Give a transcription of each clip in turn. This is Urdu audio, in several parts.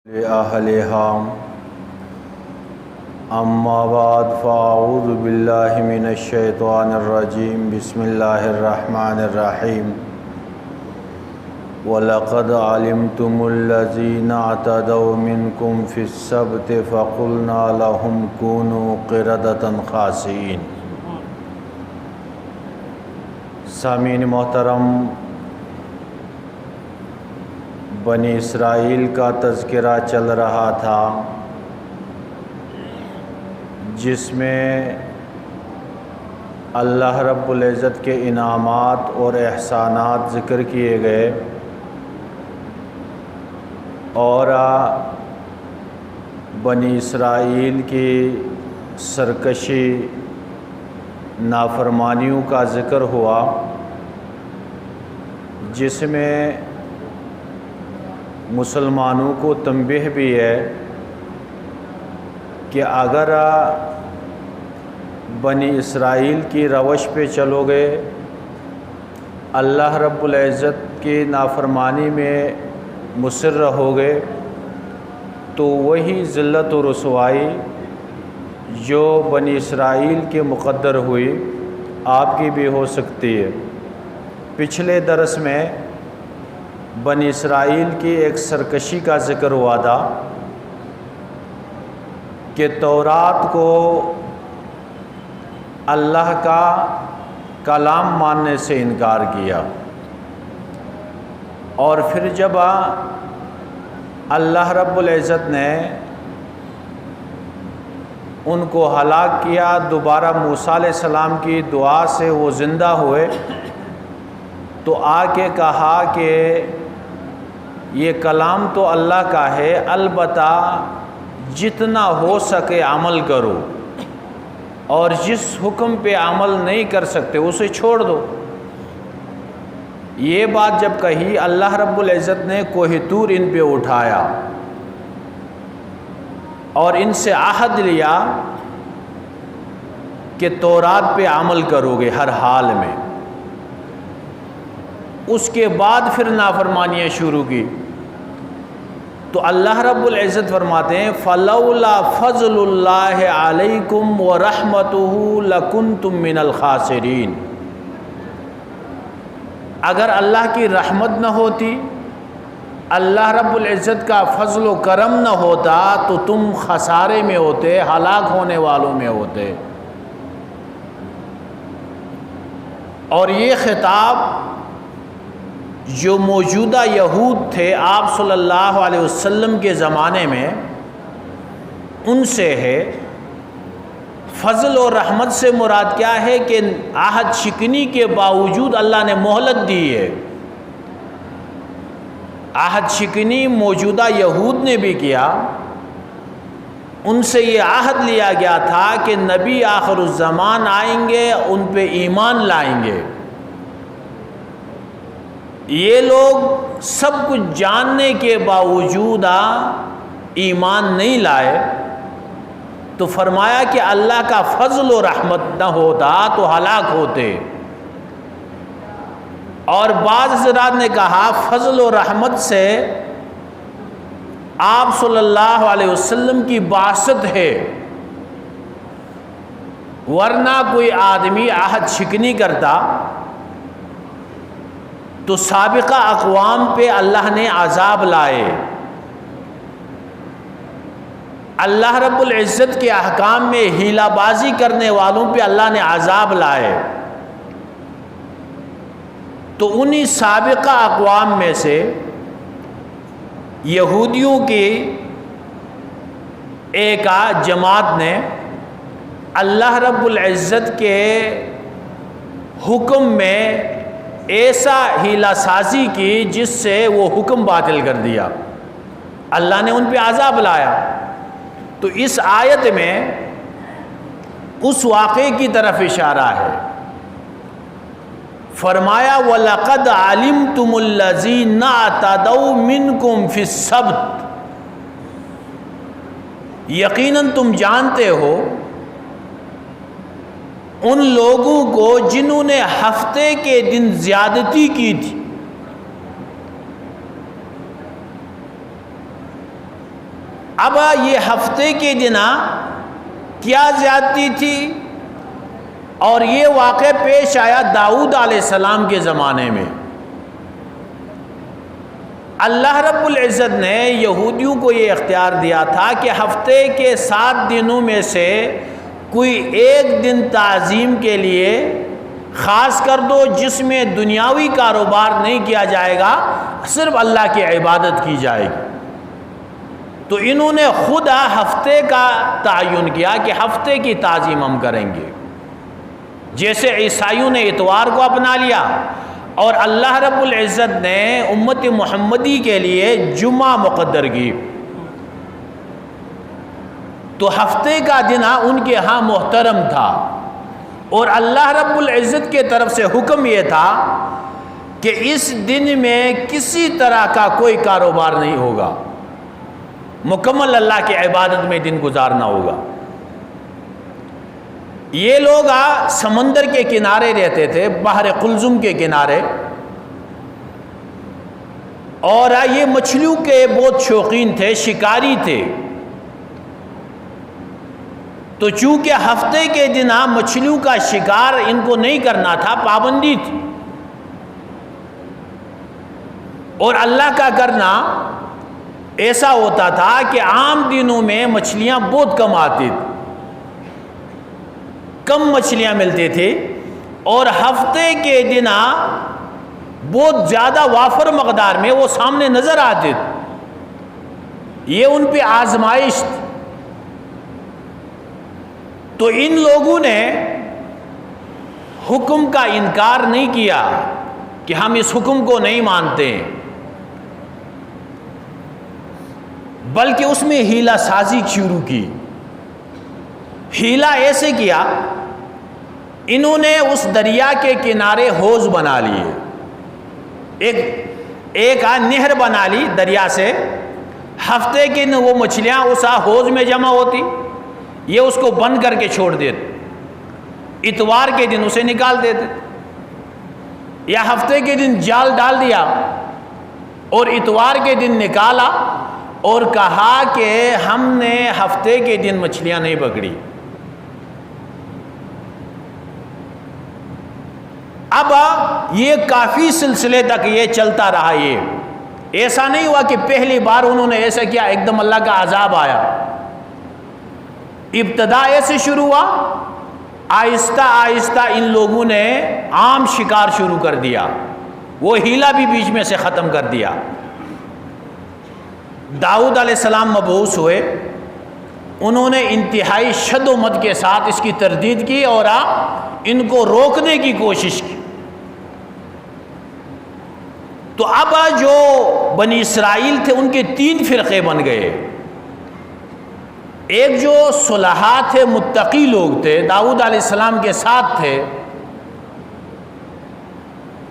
لأهلها أما بعد فأعوذ بالله من الشيطان الرجيم بسم الله الرحمن الرحيم وَلَقَدْ عَلِمْتُمُ الَّذِينَ اعْتَدَوْا مِنْكُمْ فِي السَّبْتِ فَقُلْنَا لَهُمْ كُونُوا قِرَدَةً خَاسِئِينَ۔ سامعین محترم، بنی اسرائیل کا تذکرہ چل رہا تھا جس میں اللہ رب العزت کے انعامات اور احسانات ذکر کیے گئے اور بنی اسرائیل کی سرکشی نافرمانیوں کا ذکر ہوا، جس میں مسلمانوں کو تنبیہ بھی ہے کہ اگر بنی اسرائیل کی روش پہ چلو گے، اللہ رب العزت کی نافرمانی میں مصر رہو گے، تو وہی ذلت و رسوائی جو بنی اسرائیل کے مقدر ہوئی آپ کی بھی ہو سکتی ہے۔ پچھلے درس میں بنی اسرائیل کی ایک سرکشی کا ذکر ہوا تھا کہ تورات کو اللہ کا کلام ماننے سے انکار کیا، اور پھر جب اللہ رب العزت نے ان کو ہلاک کیا، دوبارہ موسیٰ علیہ السلام کی دعا سے وہ زندہ ہوئے، تو آ کے کہا کہ یہ کلام تو اللہ کا ہے، البتہ جتنا ہو سکے عمل کرو، اور جس حکم پہ عمل نہیں کر سکتے اسے چھوڑ دو۔ یہ بات جب کہی، اللہ رب العزت نے کوہ طور ان پہ اٹھایا اور ان سے عہد لیا کہ تورات پہ عمل کرو گے ہر حال میں۔ اس کے بعد پھر نافرمانیاں شروع کی، تو اللہ رب العزت فرماتے ہیں فَلَوْلَا فَضْلُ اللَّهِ عَلَيْكُمْ وَرَحْمَتُهُ لَكُنْتُمْ مِنَ الْخَاسِرِينَ۔ اگر اللہ کی رحمت نہ ہوتی، اللہ رب العزت کا فضل و کرم نہ ہوتا، تو تم خسارے میں ہوتے، ہلاک ہونے والوں میں ہوتے۔ اور یہ خطاب جو موجودہ یہود تھے آپ صلی اللہ علیہ وسلم کے زمانے میں، ان سے ہے۔ فضل و رحمت سے مراد کیا ہے کہ عہد شکنی کے باوجود اللہ نے مہلت دی ہے۔ عہد شکنی موجودہ یہود نے بھی کیا، ان سے یہ عہد لیا گیا تھا کہ نبی آخر الزمان آئیں گے، ان پہ ایمان لائیں گے۔ یہ لوگ سب کچھ جاننے کے باوجود ایمان نہیں لائے، تو فرمایا کہ اللہ کا فضل و رحمت نہ ہوتا تو ہلاک ہوتے۔ اور بعض حضرات نے کہا فضل و رحمت سے آپ صلی اللہ علیہ وسلم کی بعثت ہے، ورنہ کوئی آدمی عہد شکنی کرتا تو سابقہ اقوام پہ اللہ نے عذاب لائے، اللہ رب العزت کے احکام میں ہیلہ بازی کرنے والوں پہ اللہ نے عذاب لائے۔ تو انہی سابقہ اقوام میں سے یہودیوں کی ایک جماعت نے اللہ رب العزت کے حکم میں ایسا ہیلہ سازی کی جس سے وہ حکم باطل کر دیا، اللہ نے ان پہ عذاب لایا۔ تو اس آیت میں اس واقعے کی طرف اشارہ ہے۔ فرمایا وَلَقَدْ عَلِمْتُمُ الَّذِينَ اعْتَدَوْا مِنْكُمْ فِي السَّبْتِ، یقیناً تم جانتے ہو ان لوگوں کو جنہوں نے ہفتے کے دن زیادتی کی تھی۔ اب یہ ہفتے کے دن کیا زیادتی تھی، اور یہ واقعہ پیش آیا داؤد علیہ السلام کے زمانے میں۔ اللہ رب العزت نے یہودیوں کو یہ اختیار دیا تھا کہ ہفتے کے 7 دنوں میں سے کوئی ایک دن تعظیم کے لیے خاص کر دو، جس میں دنیاوی کاروبار نہیں کیا جائے گا، صرف اللہ کی عبادت کی جائے گی۔ تو انہوں نے خود ہفتے کا تعین کیا کہ ہفتے کی تعظیم ہم کریں گے، جیسے عیسائیوں نے اتوار کو اپنا لیا، اور اللہ رب العزت نے امت محمدی کے لیے جمعہ مقدر کی۔ تو ہفتے کا دن ان کے ہاں محترم تھا، اور اللہ رب العزت کے طرف سے حکم یہ تھا کہ اس دن میں کسی طرح کا کوئی کاروبار نہیں ہوگا، مکمل اللہ کی عبادت میں دن گزارنا ہوگا۔ یہ لوگ سمندر کے کنارے رہتے تھے، بحر قلزم کے کنارے، اور یہ مچھلیوں کے بہت شوقین تھے، شکاری تھے۔ تو چونکہ ہفتے کے دن مچھلیوں کا شکار ان کو نہیں کرنا تھا، پابندی تھی، اور اللہ کا کرنا ایسا ہوتا تھا کہ عام دنوں میں مچھلیاں بہت کم آتی تھی، کم مچھلیاں ملتی تھی، اور ہفتے کے دن بہت زیادہ وافر مقدار میں وہ سامنے نظر آتے تھے۔ یہ ان پہ آزمائش تھی۔ تو ان لوگوں نے حکم کا انکار نہیں کیا کہ ہم اس حکم کو نہیں مانتے، بلکہ اس میں ہیلہ سازی شروع کی۔ ہیلہ ایسے کیا، انہوں نے اس دریا کے کنارے حوض بنا لیے، ایک نہر بنا لی دریا سے۔ ہفتے کے دن وہ مچھلیاں اس حوض میں جمع ہوتی، یہ اس کو بند کر کے چھوڑ دیتے، اتوار کے دن اسے نکال دیتے، یا ہفتے کے دن جال ڈال دیا اور اتوار کے دن نکالا، اور کہا کہ ہم نے ہفتے کے دن مچھلیاں نہیں پکڑی۔ اب یہ کافی سلسلے تک یہ چلتا رہا۔ یہ ایسا نہیں ہوا کہ پہلی بار انہوں نے ایسا کیا ایک دم اللہ کا عذاب آیا۔ ابتدا ایسے شروع ہوا، آہستہ آہستہ ان لوگوں نے عام شکار شروع کر دیا، وہ ہیلہ بھی بیچ میں سے ختم کر دیا۔ داؤد علیہ السلام مبعوث ہوئے، انہوں نے انتہائی شد و مد کے ساتھ اس کی تردید کی اور ان کو روکنے کی کوشش کی۔ تو اب جو بنی اسرائیل تھے ان کے 3 فرقے بن گئے۔ ایک جو صلحاء تھے، متقی لوگ تھے، داؤد علیہ السلام کے ساتھ تھے،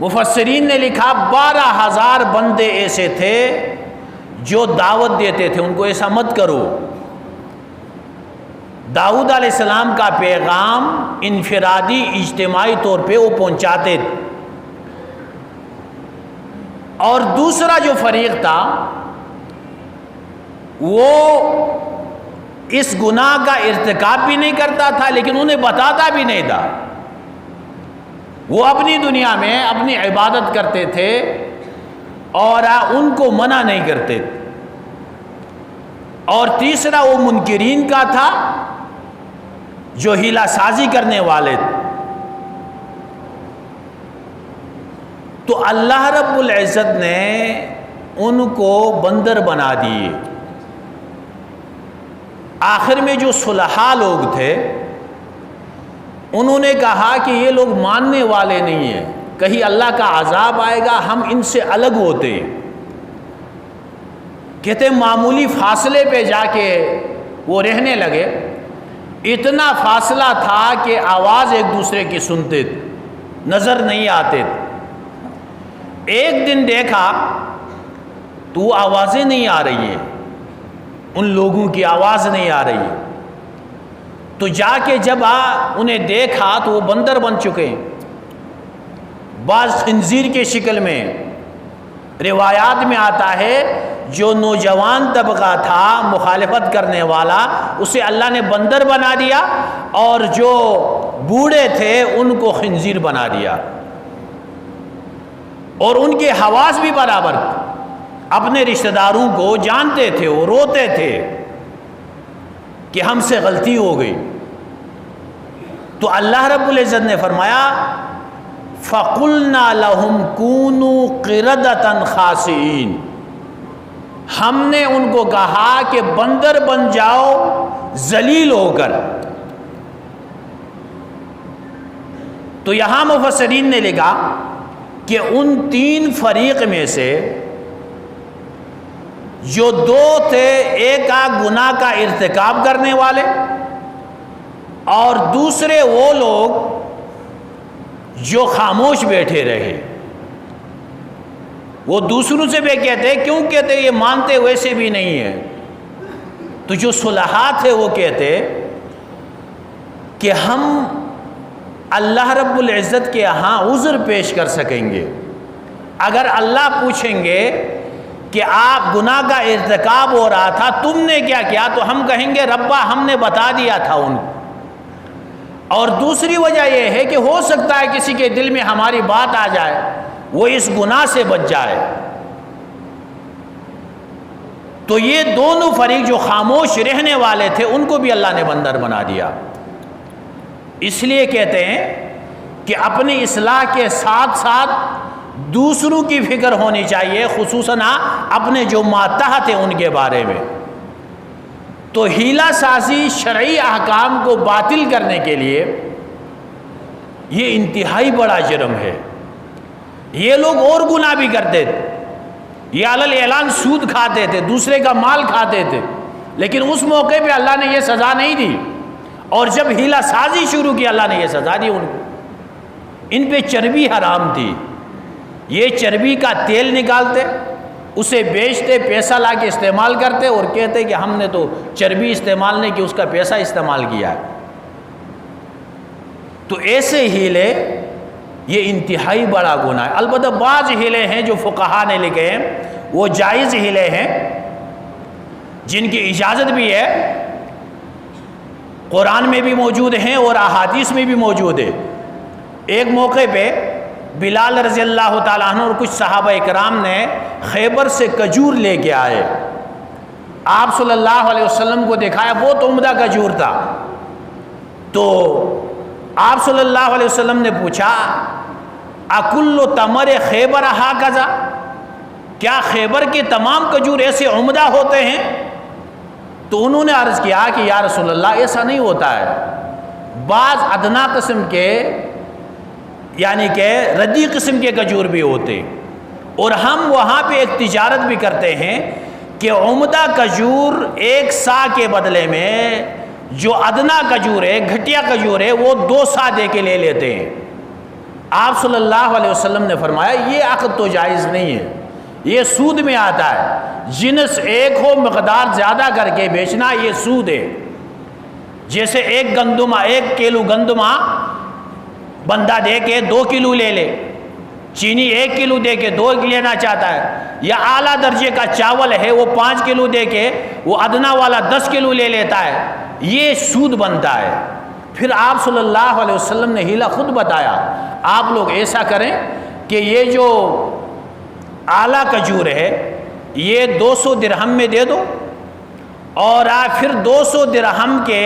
مفسرین نے لکھا 12,000 بندے ایسے تھے جو دعوت دیتے تھے ان کو ایسا مت کرو۔ داؤد علیہ السلام کا پیغام انفرادی اجتماعی طور پہ وہ پہنچاتے تھے۔ اور دوسرا جو فریق تھا وہ اس گناہ کا ارتکاب بھی نہیں کرتا تھا، لیکن انہیں بتاتا بھی نہیں تھا۔ وہ اپنی دنیا میں اپنی عبادت کرتے تھے اور ان کو منع نہیں کرتے تھے۔ اور تیسرا وہ منکرین کا تھا جو ہیلہ سازی کرنے والے تھے۔ تو اللہ رب العزت نے ان کو بندر بنا دیے۔ آخر میں جو صلحاء لوگ تھے انہوں نے کہا کہ یہ لوگ ماننے والے نہیں ہیں، کہیں اللہ کا عذاب آئے گا، ہم ان سے الگ ہوتے ہیں۔ کہتے معمولی فاصلے پہ جا کے وہ رہنے لگے، اتنا فاصلہ تھا کہ آواز ایک دوسرے کی سنتے تھے، نظر نہیں آتے تھے۔ ایک دن دیکھا تو وہ آوازیں نہیں آ رہی ہیں، ان لوگوں کی آواز نہیں آ رہی ہے۔ تو جا کے جب انہیں دیکھا تو وہ بندر بن چکے، بعض خنزیر کے شکل میں۔ روایات میں آتا ہے جو نوجوان طبقہ تھا مخالفت کرنے والا اسے اللہ نے بندر بنا دیا، اور جو بوڑھے تھے ان کو خنزیر بنا دیا، اور ان کے حواس بھی برابر، اپنے رشتہ داروں کو جانتے تھے، وہ روتے تھے کہ ہم سے غلطی ہو گئی۔ تو اللہ رب العزت نے فرمایا فَقُلْنَا لَهُمْ كُونُوا قِرَدَةً خَاسِئِينَ، ہم نے ان کو کہا کہ بندر بن جاؤ ذلیل ہو کر۔ تو یہاں مفسرین نے لکھا کہ ان تین فریق میں سے جو دو تھے، ایک گناہ کا ارتکاب کرنے والے، اور دوسرے وہ لوگ جو خاموش بیٹھے رہے۔ وہ دوسروں سے بھی کہتے، کیوں کہتے؟ یہ مانتے ویسے بھی نہیں ہے۔ تو جو صلحاء تھے وہ کہتے کہ ہم اللہ رب العزت کے ہاں عذر پیش کر سکیں گے۔ اگر اللہ پوچھیں گے کہ آپ گناہ کا ارتکاب ہو رہا تھا، تم نے کیا کیا، تو ہم کہیں گے ربا ہم نے بتا دیا تھا ان کو۔ اور دوسری وجہ یہ ہے کہ ہو سکتا ہے کسی کے دل میں ہماری بات آ جائے، وہ اس گناہ سے بچ جائے۔ تو یہ دونوں فریق جو خاموش رہنے والے تھے ان کو بھی اللہ نے بندر بنا دیا۔ اس لیے کہتے ہیں کہ اپنی اصلاح کے ساتھ ساتھ دوسروں کی فکر ہونی چاہیے، خصوصاً اپنے جو ماتحت ہیں ان کے بارے میں۔ تو ہیلہ سازی شرعی احکام کو باطل کرنے کے لیے یہ انتہائی بڑا جرم ہے۔ یہ لوگ اور گناہ بھی کرتے تھے، یہ علی اعلان سود کھاتے تھے، دوسرے کا مال کھاتے تھے، لیکن اس موقع پہ اللہ نے یہ سزا نہیں دی، اور جب ہیلہ سازی شروع کی اللہ نے یہ سزا دی ان کو۔ ان پہ چربی حرام تھی، یہ چربی کا تیل نکالتے، اسے بیچتے، پیسہ لا کے استعمال کرتے، اور کہتے کہ ہم نے تو چربی استعمال نہیں کی، اس کا پیسہ استعمال کیا ہے۔ تو ایسے ہیلے یہ انتہائی بڑا گناہ ہے۔ البتہ بعض ہیلے ہیں جو فقہا نے لکھے ہیں وہ جائز ہیلے ہیں، جن کی اجازت بھی ہے، قرآن میں بھی موجود ہیں اور احادیث میں بھی موجود ہے۔ ایک موقع پہ بلال رضی اللہ تعالیٰ عنہ اور کچھ صحابہ اکرام نے خیبر سے کھجور لے کے آئے، آپ صلی اللہ علیہ وسلم کو دکھایا، بہت عمدہ کھجور تھا۔ تو آپ صلی اللہ علیہ وسلم نے پوچھا اکل تمر خیبر ہاکذا، کیا خیبر کے تمام کھجور ایسے عمدہ ہوتے ہیں؟ تو انہوں نے عرض کیا کہ یا رسول اللہ ایسا نہیں ہوتا ہے، بعض ادنا قسم کے یعنی کہ ردی قسم کے کھجور بھی ہوتے، اور ہم وہاں پہ ایک تجارت بھی کرتے ہیں کہ عمدہ کھجور ایک سا کے بدلے میں جو ادنا کھجور ہے، گھٹیا کھجور ہے، وہ 2 سا دے کے لے لیتے ہیں۔ آپ صلی اللہ علیہ وسلم نے فرمایا یہ عقد تو جائز نہیں ہے، یہ سود میں آتا ہے، جنس ایک ہو مقدار زیادہ کر کے بیچنا یہ سود ہے۔ جیسے ایک کلو گندمہ بندہ دے کے 2 کلو لے لے، چینی 1 کلو دے کے 2 لینا چاہتا ہے، یا اعلیٰ درجے کا چاول ہے وہ 5 کلو دے کے وہ ادنا والا 10 کلو لے لیتا ہے، یہ سود بنتا ہے۔ پھر آپ صلی اللہ علیہ وسلم نے ہیلہ خود بتایا، آپ لوگ ایسا کریں کہ یہ جو اعلیٰ کھجور ہے یہ 200 درہم میں دے دو، اور آپ پھر 200 درہم کے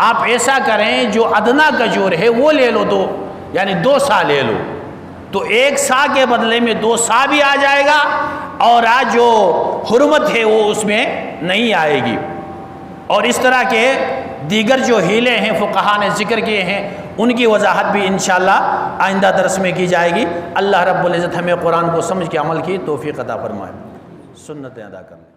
آپ ایسا کریں جو ادنا کھجور ہے وہ لے لو، تو یعنی 2 سا لے لو، تو 1 سا کے بدلے میں 2 سا بھی آ جائے گا، اور آج جو حرمت ہے وہ اس میں نہیں آئے گی۔ اور اس طرح کے دیگر جو ہیلے ہیں فقہا نے ذکر کیے ہیں، ان کی وضاحت بھی انشاءاللہ آئندہ درس میں کی جائے گی۔ اللہ رب العزت ہمیں قرآن کو سمجھ کے عمل کی توفیق عطا فرمائے، سنتیں ادا کریں۔